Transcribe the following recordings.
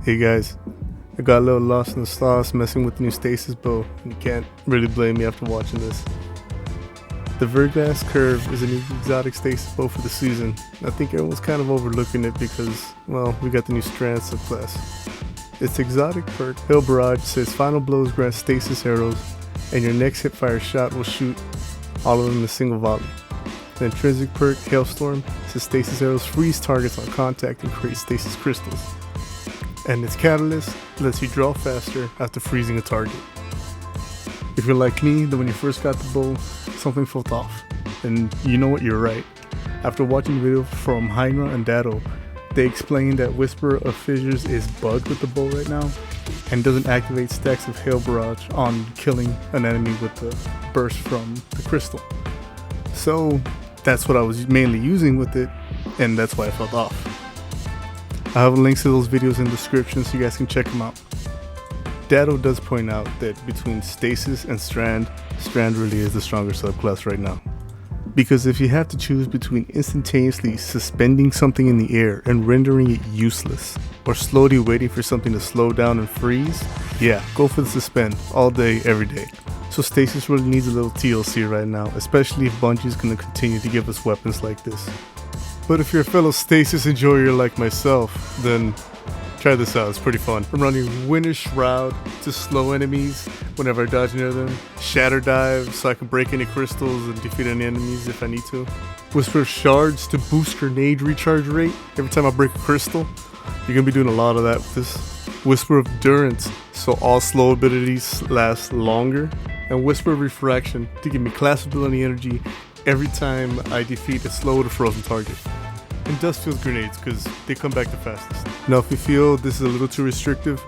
Hey guys, I got a little lost in the sauce messing with the new stasis bow, and you can't really blame me after watching this. The Verglas Curve is a new exotic stasis bow for the season. I think everyone's kind of overlooking it because, well, we got the new strand subclass. Its exotic perk, Hail Barrage, says final blows grant stasis arrows, and your next hipfire shot will shoot all of them in a single volley. The intrinsic perk, Hailstorm, says stasis arrows freeze targets on contact and create stasis crystals. And its catalyst lets you draw faster after freezing a target. If you're like me, then when you first got the bow, something felt off. And you know what, you're right. After watching the video from Hynra and Datto, they explained that Whisper of Fissures is bugged with the bow right now and doesn't activate stacks of Hail Barrage on killing an enemy with the burst from the crystal. So that's what I was mainly using with it, and that's why it felt off. I have links to those videos in the description so you guys can check them out. Datto does point out that between Stasis and Strand really is the stronger subclass right now. Because if you have to choose between instantaneously suspending something in the air and rendering it useless, or slowly waiting for something to slow down and freeze, yeah, go for the suspend all day, every day. So Stasis really needs a little TLC right now, especially if Bungie's gonna continue to give us weapons like this. But if you're a fellow Stasis enjoyer like myself, then try this out, it's pretty fun. I'm running Winter Shroud to slow enemies whenever I dodge near them, Shatter Dive so I can break any crystals and defeat any enemies if I need to, Whisper Shards to boost grenade recharge rate every time I break a crystal. You're gonna be doing a lot of that with this. Whisper of Durance so all slow abilities last longer, and Whisper of Refraction to give me class ability energy every time I defeat a slow or frozen target. And Dust Field Grenades because they come back the fastest. Now if you feel this is a little too restrictive,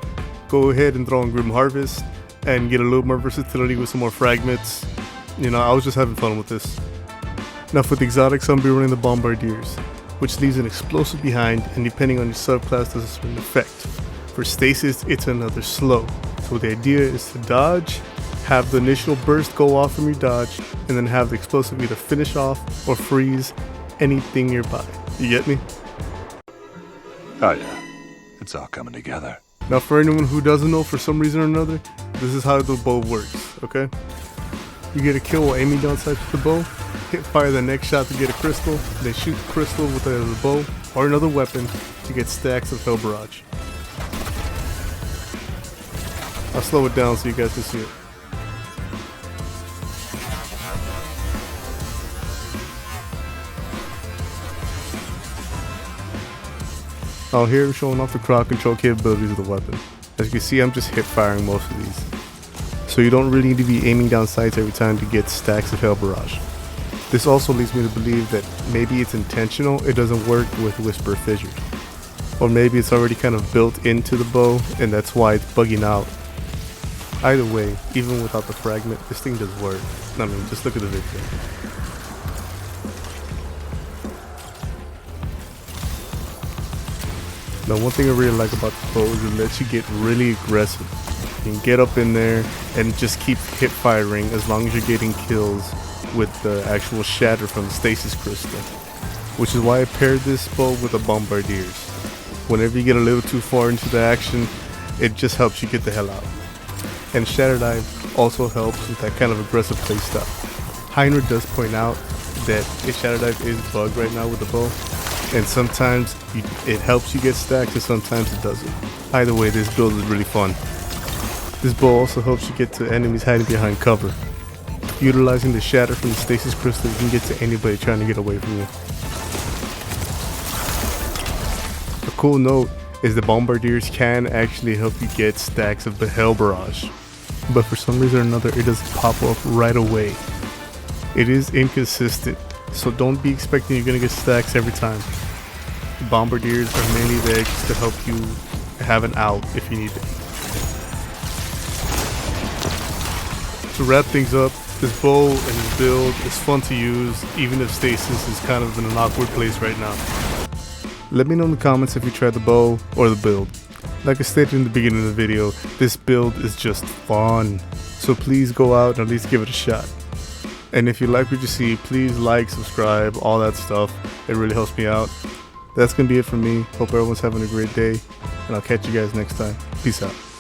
go ahead and throw in Grim Harvest and get a little more versatility with some more fragments. You know, I was just having fun with this. Now for the exotics, I'm going to be running the Bombardiers, which leaves an explosive behind, and depending on your subclass does a certain effect. For Stasis, it's another slow. So the idea is to dodge, have the initial burst go off from your dodge, and then have the explosive either finish off or freeze anything nearby. You get me? Oh yeah, it's all coming together. Now for anyone who doesn't know for some reason or another, this is how the bow works, okay? You get a kill while aiming down sights with the bow, hit fire the next shot to get a crystal, then shoot the crystal with either the bow or another weapon to get stacks of Hail Barrage. I'll slow it down so you guys can see it. Out here I'm showing off the crowd control capabilities of the weapon. As you can see, I'm just hip firing most of these. So you don't really need to be aiming down sights every time to get stacks of Hail Barrage. This also leads me to believe that maybe it's intentional, it doesn't work with Whisper Fissures. Or maybe it's already kind of built into the bow and that's why it's bugging out. Either way, even without the fragment, this thing does work. I mean, just look at the video. Now one thing I really like about the bow is it lets you get really aggressive. You can get up in there and just keep hip firing as long as you're getting kills with the actual shatter from the stasis crystal. Which is why I paired this bow with the Bombardiers. Whenever you get a little too far into the action, it just helps you get the hell out. And Shatter Dive also helps with that kind of aggressive playstyle. Hynra does point out that a Shatter Dive is bugged right now with the bow. And sometimes it helps you get stacks and sometimes it doesn't. Either way, this build is really fun. This bow also helps you get to enemies hiding behind cover. Utilizing the shatter from the stasis crystal, you can get to anybody trying to get away from you. A cool note is the Bombardiers can actually help you get stacks of the Hail Barrage. But for some reason or another, it doesn't pop up right away. It is inconsistent, so don't be expecting you're gonna get stacks every time. Bombardiers are mainly there just to help you have an out if you need it. To wrap things up, this bow and this build is fun to use even if Stasis is kind of in an awkward place right now. Let me know in the comments if you tried the bow or the build. Like I stated in the beginning of the video, this build is just fun, so please go out and at least give it a shot. And if you like what you see, please like, subscribe, all that stuff. It really helps me out. That's going to be it for me. Hope everyone's having a great day. and I'll catch you guys next time. Peace out.